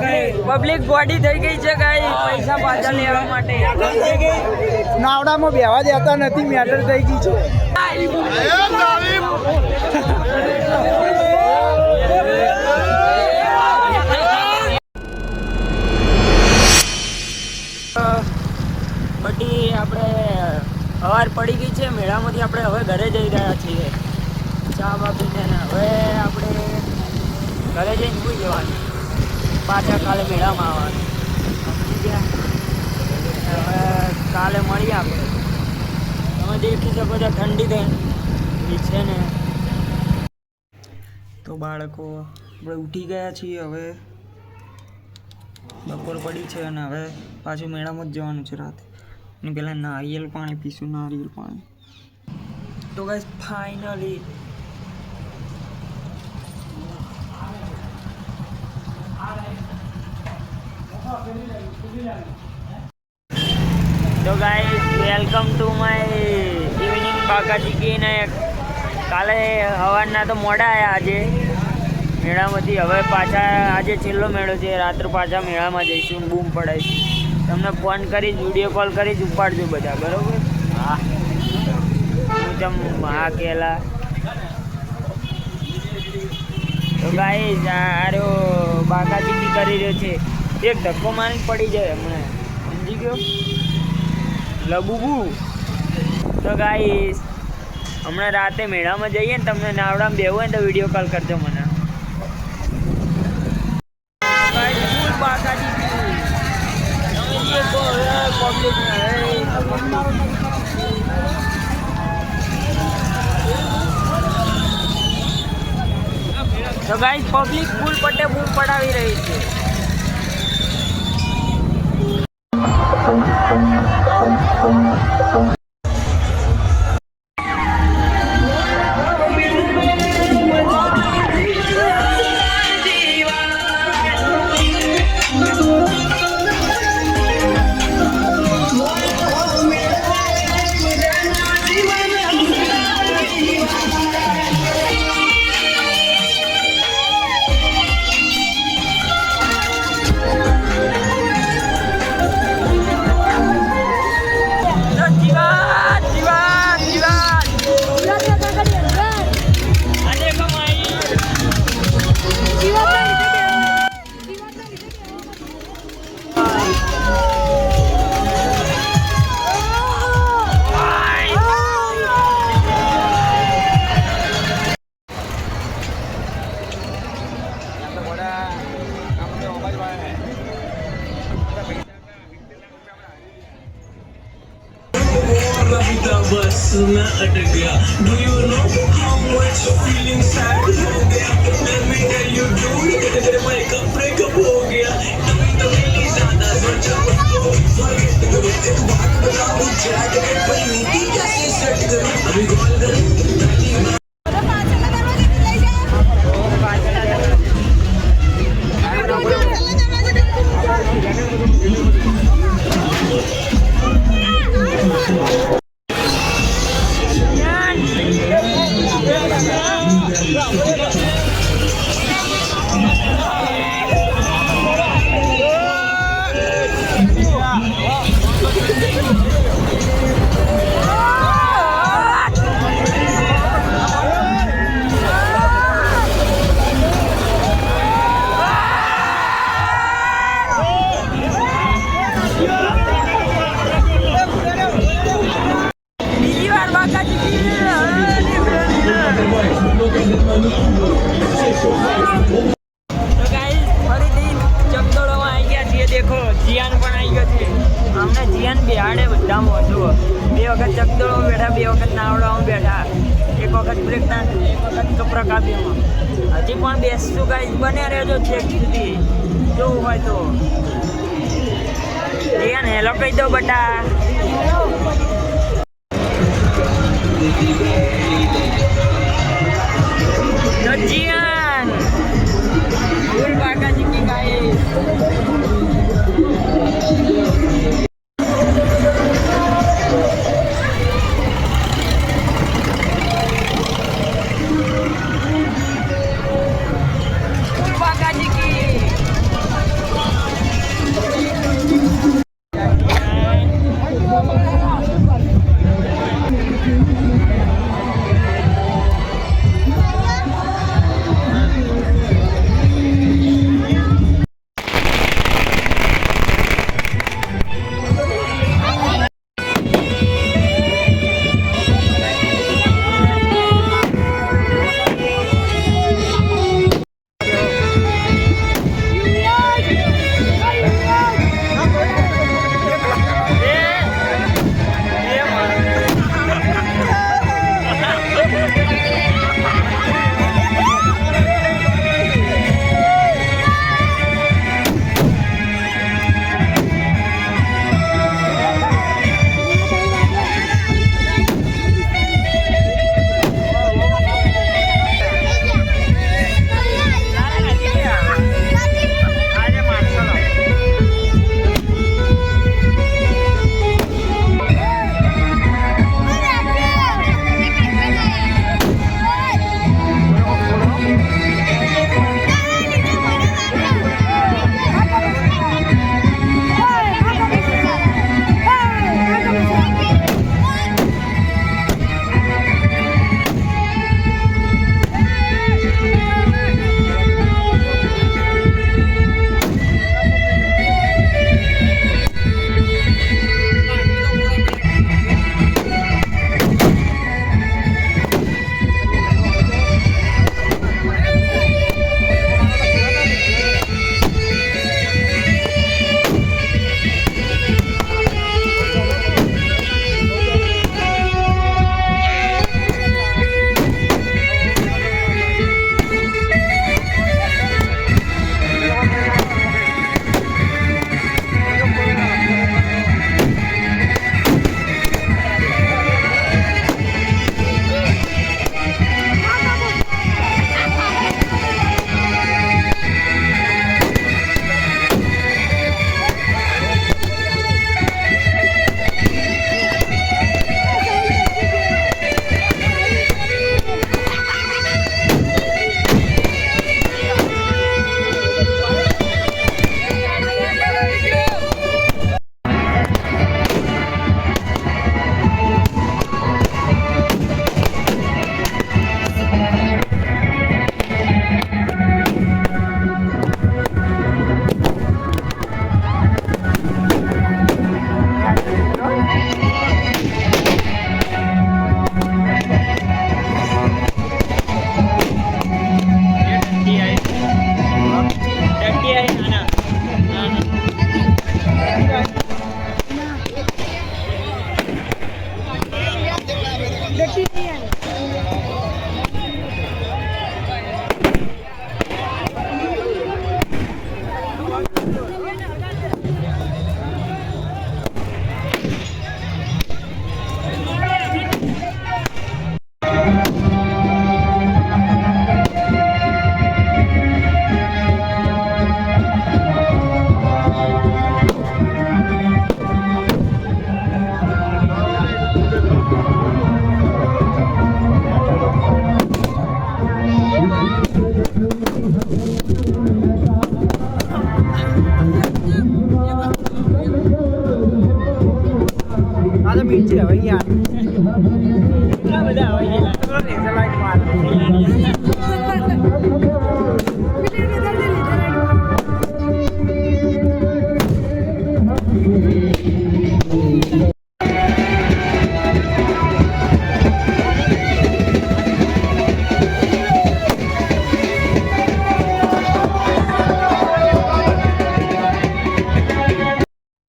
public body થઈ ગઈ છે ગાઈ પૈસા પાછા લેવા માટે નાવડામાં બેવા દેતા નથી મેટર થઈ ગઈ છે બટી આપણે હવાર પડી ગઈ છે મેળામાંથી આપણે હવે ઘરે જઈ રહ્યા છીએ ચા બા પીને હવે આપણે ઘરે જઈને સુઈ જવાનું પાછા કાલે મેળામાં આવવાનું હવે કાલે મળીએ આપણે તમે દેખી શકો છો ઠંડી થઈ છે ને તો બાળકો આપણે ઉઠી ગયા છીએ હવે બપોર પડી છે અને હવે પાછું મેળામાં જ જવાનું છે રાતે અને પહેલાં નારિયેલ પાણી પીશું નારિયેલ પાણી તો ગાઈસ ફાઇનલી તો guys welcome to my evening બાકાજી કીને કાલે સવારના તો મોડા આવ્યા આજે મેળામાંથી હવે પાછા આજે છેલ્લો મેળો છે રાત્રે પાછા મેળામાં જઈશું બૂમ પડાવીશું તમને ફોન કરીશ વિડીયો કોલ કરીશ ઉપાડજો બધા બરાબર હા હા કેલા તો ગાઈસ આર્યો બાકાજી કરી રહ્યો છે એક ધક્કો મારી પડી જાય હમણાં સમજી ગયો લબુબુ તો ગાઈસ હમણાં રાતે મેળામાં જઈએ ને તમને નાવડામાં બેવું હોય ને તો વિડીયો કોલ કરજો મને તો ગાઈસ પબ્લિક ફૂલ પટ્ટે બૂમ પડાવી રહી છે बस मैं अटक गया do you know how much feeling sad हो गया let me tell you dude तेरे भाई का ब्रेकअप हो गया तभी ज्यादा सोचा मुझको फॉरगेट करो एक बात बताऊं चैट पर नीति कैसे सेट करूं अभी कॉल करूं જીયાન પણ આવી ગયો છે અમને જીયાન બિહાડે બધામાં જુઓ 2 વખત ચકદોળો બેઠા 2 વખત નાવડામાં બેઠા 1 વખત બ્રેક ડાન્સ 1 વખત કપરા કાપ્યામાં હજી પણ બેસશું ગાઈસ બને રહેજો છેક સુધી જોવું હોય તો જીયાન હેલો કહી દો બટા જીયાન ફૂલ બાકાજી કી ગાઈસ થઈ છે હવે યાર કેટલા બધા આવે ગયેલા લેઝર લાઈટ માર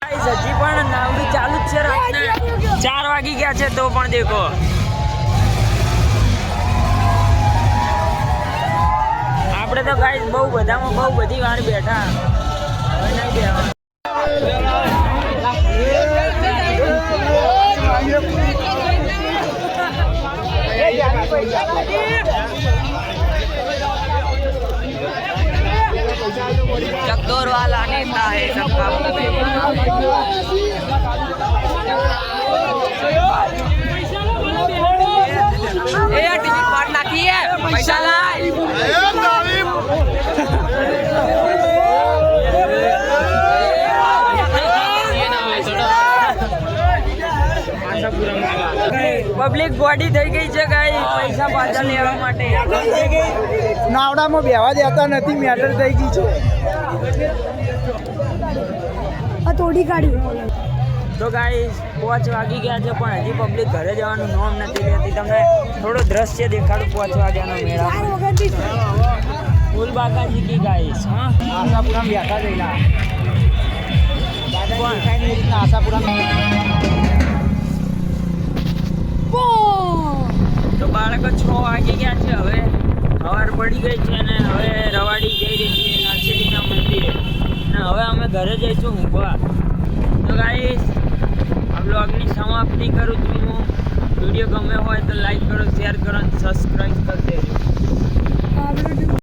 Guys, હજી પણ નાવડી ચાલુ જ છે રાતના 4 વાગી ગયા છે તો પણ દેખો આપણે તો ગાઈસ બહુ બધી વાર બેઠા હવે નહીં બેહવા चकदौर वाला नेता है सबका टिकट फाड़ नाखी है पैसा लाए પબ્લિક બોડી થઈ ગઈ છે ગાઈ પૈસા પાછા લેવા માટે નાવડામાં બેવા દેતા નથી મેટર થઈ ગઈ છે આ તોડી કાઢ્યું તો ગાઈસ 5 વાગી ગયા છે પણ હજી પબ્લિક ઘરે જવાનું નોમ નથી લેતી તમને થોડો દ્રશ્ય દેખાડું 5 વાગ્યાનો મેળા ફૂલ બાકાજી કી ગાઈસ હા આશાપુરા બેઠા જઈલા આશાપુરા તો બાળકો 6 વાગી ગયા છે હવે સવાર પડી ગઈ છે અને હવે રવાડી જઈ રહી છીએ નરસિંહના મંદિરે અને હવે અમે ઘરે જઈશું ઊંઘવા તો ગાઈસ આ બ્લોગની સમાપ્તિ કરું છું હું વિડીયો ગમે હોય તો લાઈક કરો શેર કરો અને સબસ્ક્રાઈબ કરી દેજો